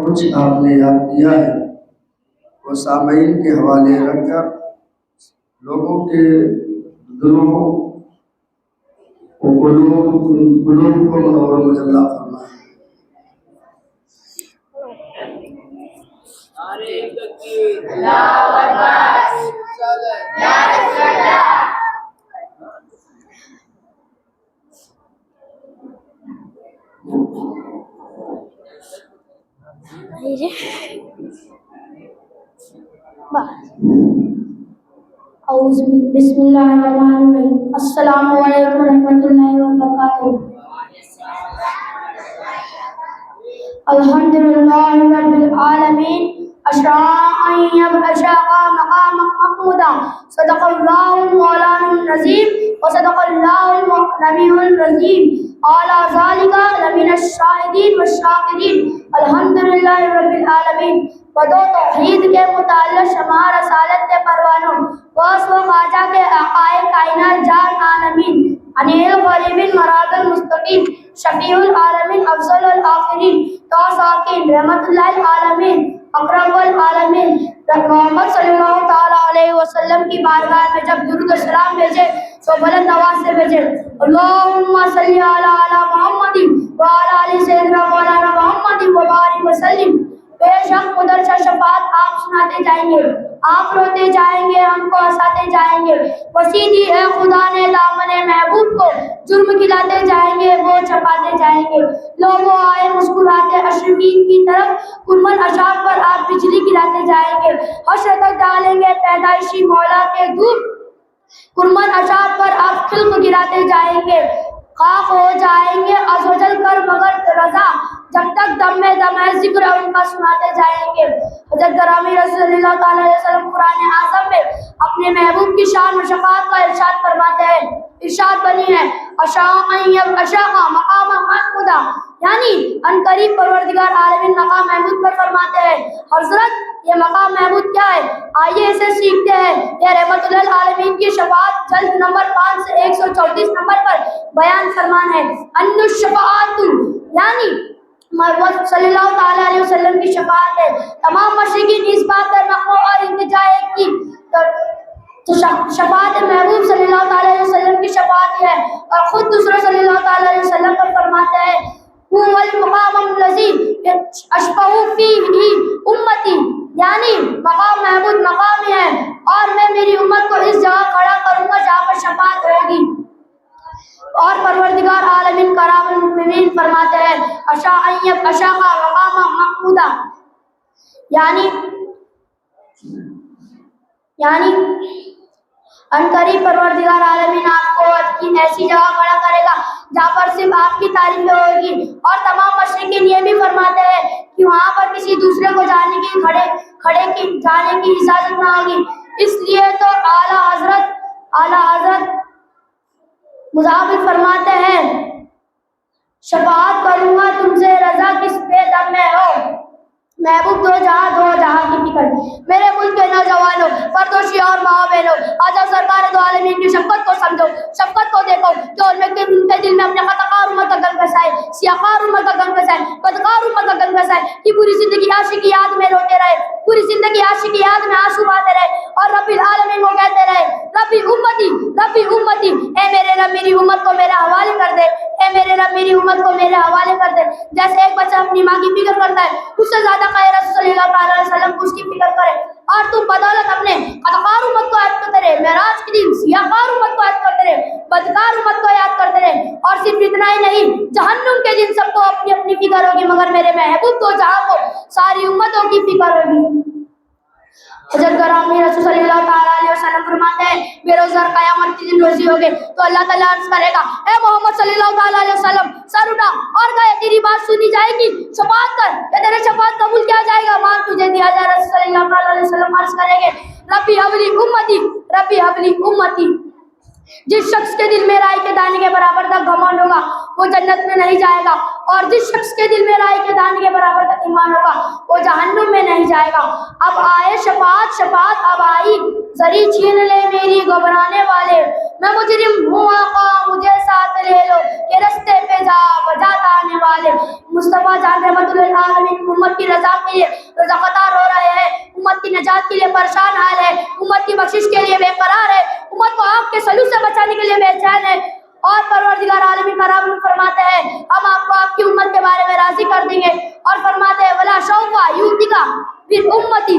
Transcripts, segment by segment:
کچھ آپ نے یاد کیا ہے وہ سامعین کے حوالے رکھ کر لوگوں کے دلوں قلوب کو منور و مجلہ فرمائے۔ بسم اللہ الرحمن الرحیم۔ السلام علیکم ورحمۃ اللہ وبرکاتہ۔ الحمد للہ رب العالمین اشاق مقام محمودا صدق اللہ مولانا العظیم وصدق اللہ النبی الرحیم اعلی ذالک لمن الشاہدین والشاکرین الحمد للہ رب العالمین۔ بدو توحید کے متعلق شمع رسالت کے پروانوں واس و خواجہ کے حقائق کائنات جان عالمین انیل غریب مراد المستقیم شفیع العالمین افضل الآخرین توساکین رحمت اللہ العالمین اکرم العالمین محمد صلی اللہ تعالی علیہ وسلم کی بارگاہ میں جب درود و سلام بھیجے تو بلند آواز سے بھیجے اللہم صلی علی محمد وعلی آل سیدنا مولانا محمد وبارک وسلم۔ بے شک مدرسہ شفاعت آپ سناتے جائیں گے، آپ روتے جائیں گے، ہم کو ہنساتے جائیں گے۔ وسیع دی ہے خدا نے دامن محبوب کو، جرم کھلاتے جائیں گے، وہ چھپاتے جائیں گے۔ لوگوں آئے مسکراتے اشرفین کی طرف، کرمن اشاق پر آپ بجلی گراتے جائیں گے۔ حشر تک ڈالیں گے پیدائشی مولا کے دھوپ، کرمن اشاق پر آپ خلق گراتے جائیں گے۔ خاک ہو جائیں گے ازوجل کر مگر رضا، جب تک دم میں دم ہے ذکر ان کا سناتے جائیں گے۔ حضرت گرامی رسول اللہ تعالی علیہ وسلم قرآن اعظم میں اپنے محبوب کی شان و شفاعت کا ارشاد فرماتے ہیں، ارشاد بنی ہے اشاق مقام محمودا، یعنی ان قریب پروردگار عالمین مقام محمود پر فرماتے ہیں حضرت یہ مقام محمود کیا ہے، آئیے اسے سیکھتے ہیں۔ یہ رحمت للعالمین کی شفاعت جلد نمبر 5 سے 134 نمبر پر بیان فرمان ہے۔ ان الشفاعت یعنی محمد صلی اللہ تعالی علیہ وسلم کی شفاعت ہے۔ تمام مشرکین اس بات پر مقبول اور التجا ہے کہ شفاعت محبوب صلی اللہ تعالی علیہ وسلم کی شفاعت ہے، اور خود دوسرے صلی اللہ تعالی علیہ وسلم پر فرماتے ہیں هو المقام الذی اشفع فیہ امتی، یعنی مقام محمود مقام ہے اور میں میری امت کو اس جگہ کھڑا کروں گا جہاں پر شفاعت ہوگی۔ اور پروردگار عالمین کرام المؤمنین فرماتے ہیں اشاق مقام محمودا، یعنی ان قریب پروردگار عالمین آپ کو کی ایسی جگہ کھڑا کرے گا جہاں پر صرف آپ کی تعریفیں ہوگی۔ اور تمام مشرکین یہ بھی فرماتے ہیں کہ وہاں پر کسی دوسرے کو جانے کی اجازت نہ ہوگی۔ اس لیے تو اعلیٰ حضرت مضافر فرماتے ہیں شفاعت کروں گا تم سے رضا کس پہ دم میں ہو، محبوب دو جہاں کی فکر۔ میرے ملک کے نوجوانوں، پردوشی اور ماں بہنوں، آج سرکار دو عالمین کی شفقت کو سمجھو، شفقت کو دیکھو جو ان کے دل میں اپنے خطاکار امت کا گن بسائے، سیاکار امت کا گن بسائے، بدکار امت کا گن بسائے کہ پوری زندگی عاشق کی یاد میں روتے رہے، پوری زندگی عاشق کی یاد میں آنسو بہاتے رہے، اور رب العالمین کو کہتے رہے ربی امتی اے میرے رب میری امت کو میرے حوالے کر دے، اے میرے رب میری امت کو میرے حوالے کر دے۔ جیسے ایک بچہ اپنی ماں کی فکر کرتا ہے، اس سے زیادہ خیر رسول صلی اللہ تعالی علیہ وسلم کو اس کی فکر کرے، اور تم بدولت اپنے خطاکار امت کو یاد کرتے رہے، معراج کے دن سیاکار امت کو یاد کرتے رہے، بدکار امت کو یاد کرتے رہے، اور صرف اتنا ہی نہیں جہنم کے دن سب کو اپنی اپنی فکر ہوگی مگر میرے محبوب تو جہاں کو ساری امتوں کی فکر ہوگی۔ حضرت گرامی رسول صلی اللہ تعالی علیہ وسلم فرماتے ہیں بے روزگار قیامت کے دن روزی ہوگے تو اللہ تعالیٰ عرض کرے گا اے محمد صلی اللہ تعالی علیہ وسلم سر اٹھا اور کہے تیری بات سنی جائے گی، شفاعت کر کہ تیرے شفاعت قبول کیا جائے گا، مال تجھے دیا جائے گا۔ رسول صلی اللہ تعالی علیہ وسلم عرض کریں گے ربی حبلی امتی، جس شخص کے دل میں رائی کے دانے کے برابر تک گھمنڈ ہوگا وہ جنت میں نہیں جائے گا، اور جس شخص کے دل میں رائی کے دانے کے برابر کا ایمان ہوگا وہ جہنم میں نہیں جائے گا۔ اب آئے شفاعت، شفاعت اب آئی، زری چھین لے میری گھبرانے والے، میں مجرم ہوں آقا مجھے ساتھ لے لو، کہ رستے پہ جا بجاتا آنے والے۔ مصطفیٰ جان رحمت للعالمین امت کی رضا کے لیے رضا قطار ہو رہے ہیں، امت کی نجات کے لیے پریشان حال ہے، امت کی بخشش کے لیے بے قرار ہے، امت کو آگ کے سلوک سے بچانے کے لیے بے چین ہے، اور پروردگار عالمین کرام فرماتے ہیں ہم آپ کو آپ کی امت کے بارے میں راضی کر دیں گے، اور فرماتے ہیں ولا سوف یؤتیک فی امتی،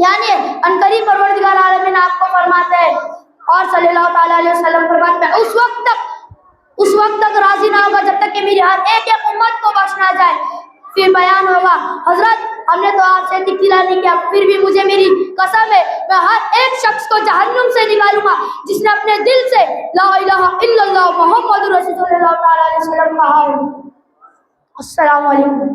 یعنی عنقریب پروردگار عالمین آپ کو فرماتے ہیں، اور صلی اللہ تعالیٰ علیہ وسلم فرماتے ہیں اس وقت تک راضی نہ ہوگا جب تک کہ میری ہر ایک امت کو بخش نہ جائے۔ پھر بیان ہوگا حضرت ہم نے تو آپ سے تکیلا نہیں کیا، پھر بھی مجھے میری قسم ہے میں ہر ایک شخص کو جہنم سے نکالوں گا جس نے اپنے دل سے لا الہ الا اللہ محمد رسول اللہ تعالیٰ علیہ وسلم کہا ہو۔ السلام علیکم۔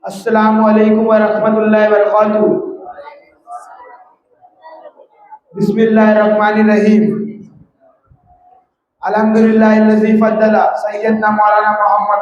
السلام علیکم ورحمۃ اللہ وبرکاتہ۔ بسم اللہ الرحمن الرحیم۔ الحمدللہ الذی فضل سیدنا مولانا محمد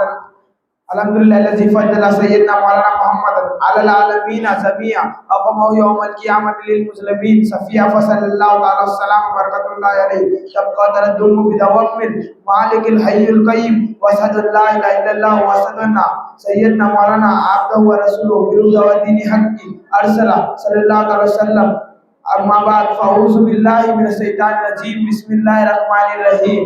الحمدللہ الذی فضل سیدنا مولانا محمد علی العالمین جمیعا اقامہ یوم القیامۃ للمسلمین صفیہ فصلی اللہ تعالی السلام برکۃ اللہ علیہ تبقى تردم بدوام مالک الحی القیوم واشهد ان لا الہ الا اللہ واشهد ان سیدنا مولانا عبدہ ورسولہ بالہدی ودین الحق ارسلہ صلی اللہ تعالی وسلم۔ اما بعد فاعوذ باللہ من الشیطان الرجیم بسم اللہ الرحمن الرحیم۔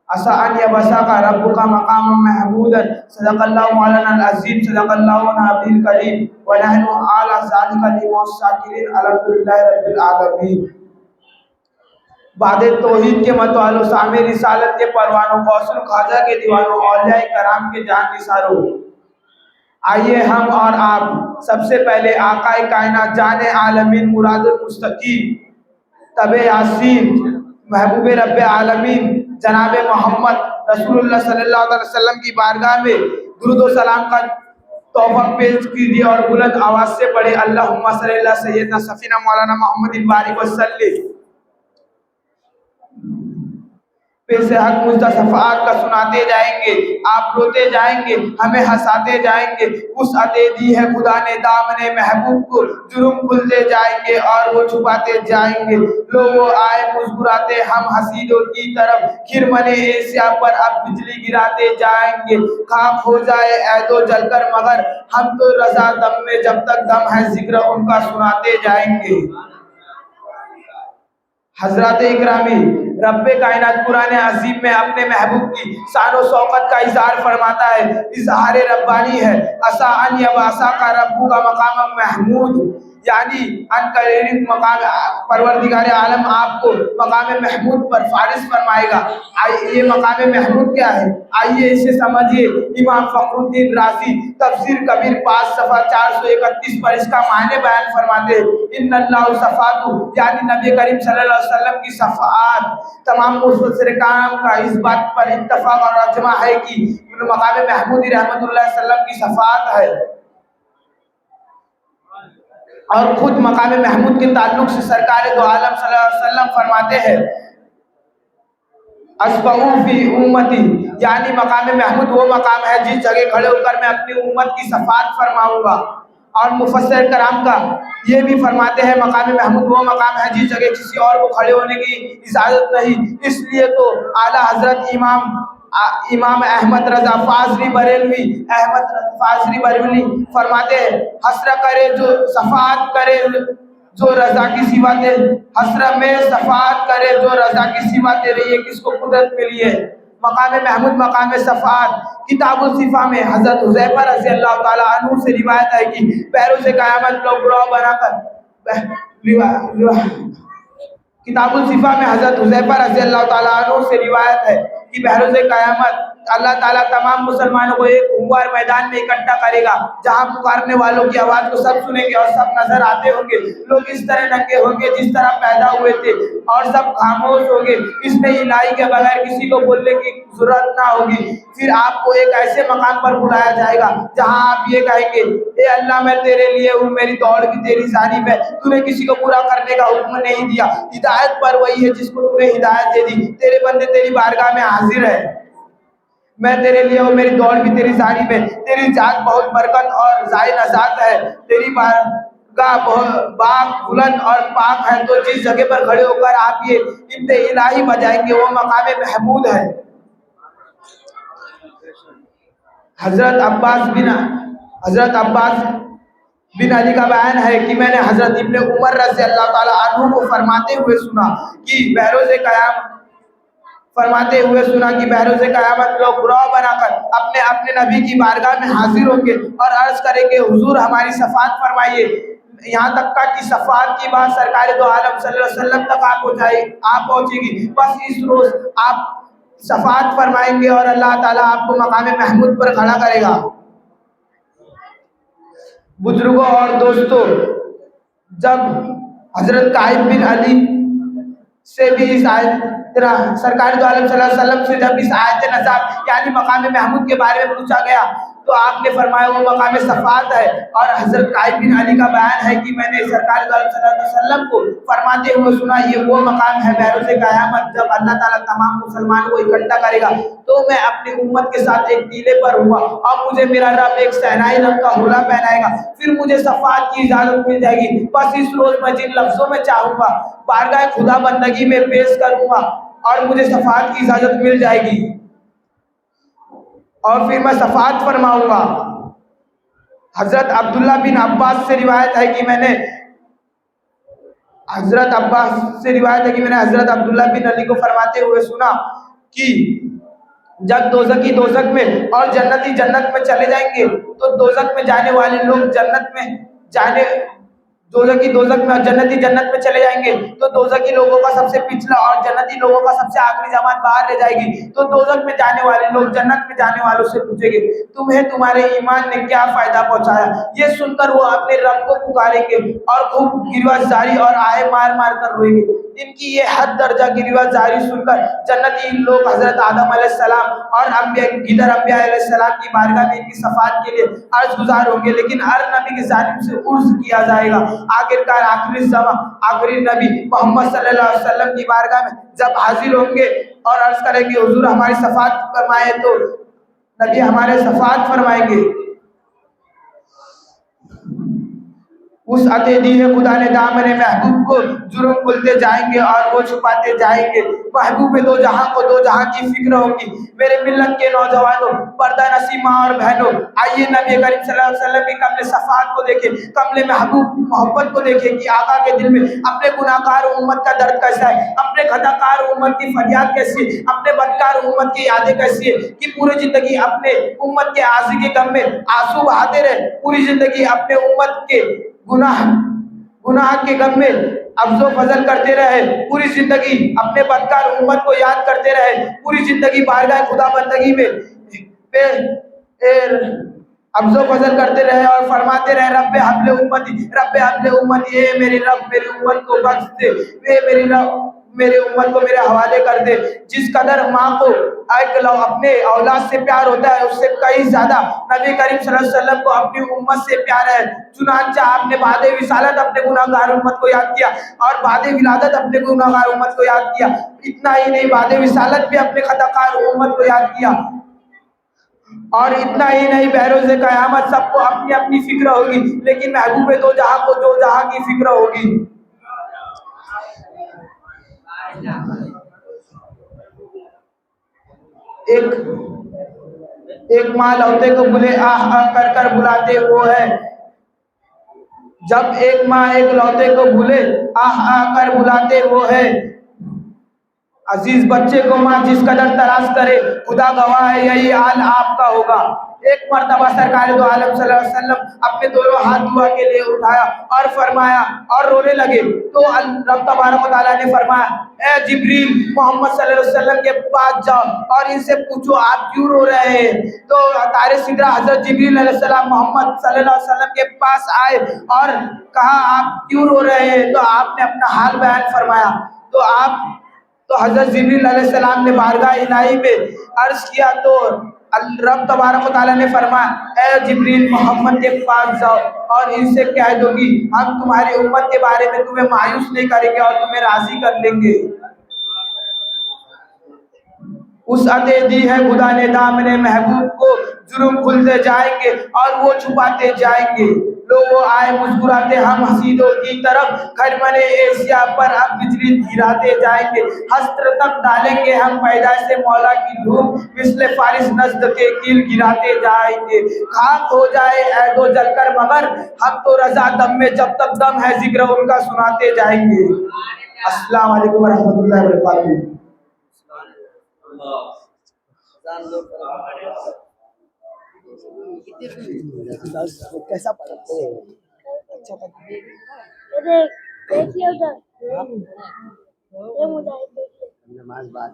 عسى ان يبعثك ربك مقاما محمودا صدق اللہ مولانا العظیم صدق اللہ نبی الکریم ونحن على ذلك من الشاکرین الحمدللہ رب العالمین۔ بعد توحید کے متوالو سامع رسالت کے پروانوں غوث الخواجہ کے دیوانوں اولیاء کرام کے جان نثاروں، آئیے ہم اور آپ سب سے پہلے آقا کائنات جان عالمین مراد المستقیم تب یاسین محبوب رب عالمین جناب محمد رسول اللہ صلی اللہ علیہ وسلم کی بارگاہ میں درود و سلام کا تحفہ پیش کیجیے اور بلند آواز سے پڑھے اللہم صلی اللہ سیدنا سفینہ مولانا محمد بارک وسلم۔ پیش حق مجدہ صفحات کا سناتے جائیں گے، آپ روتے جائیں گے، ہمیں ہنساتے جائیں گے، وسعت دی ہے خدا نے دامن محبوب کو، جرم کھلتے جائیں گے اور وہ چھپاتے جائیں گے، لوگوں آئے مسکراتے ہم حسیدوں کی طرف، خرمن ایسیا پر اب بجلی گراتے جائیں گے، خاک ہو جائے عہد و جل کر مگر ہم تو رضا دم میں جب تک دم ہے ذکر ان کا سناتے جائیں گے۔ حضرات اکرامی، رب کائنات قرآن عظیم میں اپنے محبوب کی شان و شوقت کا اظہار فرماتا ہے، اظہار ربانی ہے۔ عسیٰ ان یبعثک ربک مقاما محمود، یعنی ان قریب مقام پروردگار عالم آپ کو مقام محمود پر فارغ فرمائے گا۔ یہ مقام محمود کیا ہے؟ آئیے اسے سمجھیے۔ امام فخر الدین رازی تفسیر کبیر 5 صفحہ 431 پر اس کا معنی بیان فرماتے ہیں، ان اللہ صفات، یعنی نبی کریم صلی اللہ علیہ وسلم کی صفات، تمام مفسر کرام کا اس بات پر اتفاق اور اجماع ہے کہ مقام محمود رحمت اللہ علیہ وسلم کی صفات ہے، اور خود مقام محمود کے تعلق سے سرکار دو عالم صلی اللہ علیہ وسلم فرماتے ہیں اسبعو فی امتی، یعنی مقام محمود وہ مقام ہے جس جگہ کھڑے ہو کر میں اپنی امت کی صفات فرماؤں گا۔ اور مفسر کرام کا یہ بھی فرماتے ہیں مقام محمود وہ مقام ہے جس جگہ کسی اور کو کھڑے ہونے کی اجازت نہیں، اس لیے تو اعلیٰ حضرت امام احمد رضا فاضلی بریلوی فرماتے ہیں حسرہ کرے جو صفات کرے جو رضا کی سوا دے، حسرہ میں صفات کرے جو رضا کی سوا دے رہی ہے، کس کو قدرت ملی ہے۔ مقام محمود مقام صفات، کتاب الصفا میں حضرت حذیفہ رضی اللہ تعالیٰ عنہ سے روایت ہے کہ بروز قیامت لوگ گروہ بنا کر کتاب الصفا میں حضرت حذیفہ رضی اللہ تعالیٰ عنہ سے روایت ہے کہ بہروز قیامت اللہ تعالیٰ تمام مسلمانوں کو ایک ہموار میدان میں اکٹھا کرے گا جہاں پکارنے والوں کی آواز کو سب سنیں گے اور سب نظر آتے ہوں گے. لوگ اس طرح ننگے ہوں گے جس طرح پیدا ہوئے تھے اور سب خاموش ہوں گے. اس میں الہی کے بغیر کسی کو بولنے کی ضرورت نہ ہوگی. پھر آپ کو ایک ایسے مقام پر بلایا جائے گا جہاں آپ یہ کہیں گے اے اللہ میں تیرے لیے ہوں, میری دوڑ بھی تیری جانب ہے, تو نے کسی کو برا کرنے کا حکم نہیں دیا. ہدایت پر وہی ہے جس کو تو نے ہدایت دے دی. تیرے بندے تیری بارگاہ میں حاضر ہے, میں تیرے لیے ہوں, میری دوڑ بھی تیری جانب ہے. تیری ذات بہت برکت اور زائن ذات ہے, تیری بارگاہ باغ بلند اور پاک ہے. تو جس جگہ پر کھڑے ہو کر آپ یہ ابن الہی بجائیں گے وہ مقام محمود ہے. حضرت عباس بن علی کا بیان ہے کہ میں نے حضرت ابن عمر رضی اللہ تعالیٰ عنہ کو فرماتے ہوئے سنا کہ بہروز قیامت لوگ گروہ بنا کر اپنے اپنے نبی کی بارگاہ میں حاضر ہوں گے اور عرض کریں گے حضور ہماری شفاعت فرمائیے. یہاں تک کہ شفاعت کی بات سرکار دو عالم صلی اللہ علیہ وسلم تک آپ پہنچے گی. بس اس روز آپ شفاعت فرمائیں گے اور اللہ تعالیٰ آپ کو مقام محمود پر کھڑا کرے گا. بزرگوں اور دوستوں, جب حضرت قائب بن علی سے بھی اس سرکار دو عالم صلی اللہ علیہ وسلم سے جب اس آیت نجات یعنی مقام محمود کے بارے میں پوچھا گیا تو آپ نے فرمایا وہ مقام شفاعت ہے. اور حضرت قائب بن علی کا بیان ہے کہ میں نے سرکار دو عالم صلی اللہ علیہ وسلم کو فرماتے ہوئے سنا یہ وہ مقام ہے بہروز قیامت جب اللہ تعالیٰ تمام مسلمانوں کو اکٹھا کرے گا تو میں اپنی امت کے ساتھ ایک ٹیلے پر ہوں گا اور مجھے میرا رب ایک صحرائی رنگ کا حلہ پہنائے گا. پھر مجھے شفاعت کی اجازت مل جائے گی. بس اس روز میں جن لفظوں میں چاہوں گا بارگاہ خدا بندگی میں پیش کروں گا اور مجھے شفاعت کی اجازت مل جائے گی اور پھر میں شفاعت فرماؤں گا. حضرت عبداللہ بن عباس سے روایت ہے کہ میں نے حضرت عبداللہ بن علی کو فرماتے ہوئے سنا کہ جب دوزخی دوزخ میں اور جنتی جنت میں چلے جائیں گے تو دوزخ میں جانے والے لوگ دوزخ میں اور جنتی جنت میں چلے جائیں گے تو دوزخی لوگوں کا سب سے پچھلا اور جنتی لوگوں کا سب سے آخری جماعت باہر رہ جائے گی. تو دوزخ میں جانے والے لوگ جنت میں جانے والوں سے پوچھیں گے تمہیں تمہارے ایمان نے کیا فائدہ پہنچایا. یہ سن کر وہ اپنے رب کو پکاریں گے اور خوب گریباں جاری اور آہے مار مار کر روئیں گے. ان کی یہ حد درجہ گریباں جاری سن کر جنتی لوگ حضرت آدم علیہ السلام اور انبیاء علیہ السلام کی بارگاہ میں ان کی شفاعت کے لیے عرض گزار ہوں گے لیکن ہر نبی کی جانب سے عرض کیا جائے گا. آخرکار آخری نبی محمد صلی اللہ علیہ وسلم کی بارگاہ میں جب حاضر ہوں گے اور عرض کریں گے حضور ہماری شفاعت فرمائے تو نبی ہمارے شفاعت فرمائیں گے. اس عطے دیے خدا نے دامن محبوب کو جرم کھلتے جائیں گے اور وہ چھپاتے جائیں گے. محبوب دو جہاں کو دو جہاں کی فکر ہوگی. میرے ملت کے نوجوانوں, پردہ نشی ماں اور بہنوں, آئیے نبی کریم صلی اللہ علیہ وسلم کی کمل شفاعت کو دیکھیں, کمل محبوب محبت کو دیکھیں کہ آقا کے دل میں اپنے گناہ کار امت کا درد کیسا ہے, اپنے خطا کار امت کی فریاد کیسی ہے, اپنے بدکار امت کی یادیں کیسی ہے کہ پوری زندگی اپنے امت کے عاصی کے غم میں آنسو بہاتے رہے, پوری زندگی اپنے امت کے گناہ کے غم میں افز و فضل کرتے رہے, پوری زندگی اپنے بدکار امت کو یاد کرتے رہے, پوری زندگی بارگاہ خدا بندگی میں افز و فضل کرتے رہے اور فرماتے رہے رب حبل امتی, اے میری رب میری امت کو بخش دے, اے میری رب میرے امت کو میرے حوالے کر دے. جس قدر ماں کو اپنے اولاد سے پیار ہوتا ہے اس سے کئی زیادہ نبی کریم صلی اللہ علیہ وسلم کو اپنی امت سے پیار ہے. چنانچہ آپ نے بعد وصالت اپنے گناہ گار امت کو یاد کیا اور بعد ولادت اپنے گناہ گار امت کو یاد کیا. اتنا ہی نہیں, بعد وصالت بھی اپنے خطا کار امت کو یاد کیا. اور اتنا ہی نہیں, بہروز قیامت سب کو اپنی اپنی فکر ہوگی لیکن محبوب دو جہاں کو دو جہاں کی فکر ہوگی. ایک ماں لوتے کو بلے آہ آہ کر کر بلاتے وہ ہے. جب ایک ماں ایک لوتے کو بھولے آہ آہ کر بلاتے وہ ہے. عزیز بچے کو ماں جس قدر تلاش کرے، خدا گواہ ہے یہی حال آپ کا ہوگا۔ ایک مرتبہ سرکار دو عالم صلی اللہ علیہ وسلم اپنے دونوں ہاتھ دعا کے لیے اٹھایا اور فرمایا اور رونے لگے، تو رب تبارک و تعالیٰ نے فرمایا اے جبریل محمد صلی اللہ علیہ وسلم کے پاس جاؤ اور ان سے پوچھو آپ کیوں رو رہے ہیں۔ تو طاہر سدرہ حضرت جبریل علیہ السلام محمد صلی اللہ علیہ وسلم کے پاس آئے اور کہا آپ کیوں رو رہے ہیں، تو آپ نے اپنا حال بیان فرمایا۔ تو حضرت جبریل علیہ السلام نے بارگاہ الہی میں عرض کیا، تو رب تبارک و تعالیٰ نے فرمایا اے جبریل محمد کے پاس جاؤ اور ان سے کہہ دو کہ ہم تمہاری امت کے بارے میں تمہیں مایوس نہیں کریں گے اور تمہیں راضی کر لیں گے۔ وسعت دی ہے خدا نے دامن محبوب کو، جرم کھلتے جائیں گے اور وہ چھپاتے جائیں گے۔ لوگوں آئے مسکراتے ہم حسیدوں کی طرف، خرمن ایشیا پر اب بجلی گراتے جائیں گے۔ حسر تک ڈالیں گے ہم پیدائش سے مولا کی دھوم، مثل فارس نزد کے کیل گراتے جائیں گے۔ خاک ہو جائے عہد و جل کر مگر، ہم تو رضا دم میں جب تک دم ہے ذکر ان کا سناتے جائیں گے۔ السلام علیکم ورحمۃ اللہ وبرکاتہ۔ کیسا پڑھتے ہیں؟ اچھا پڑھتے ہیں؟ دیکھیے ادھر یہ مجاہد دیکھیے نماز بعد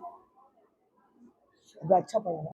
اچھا پڑھا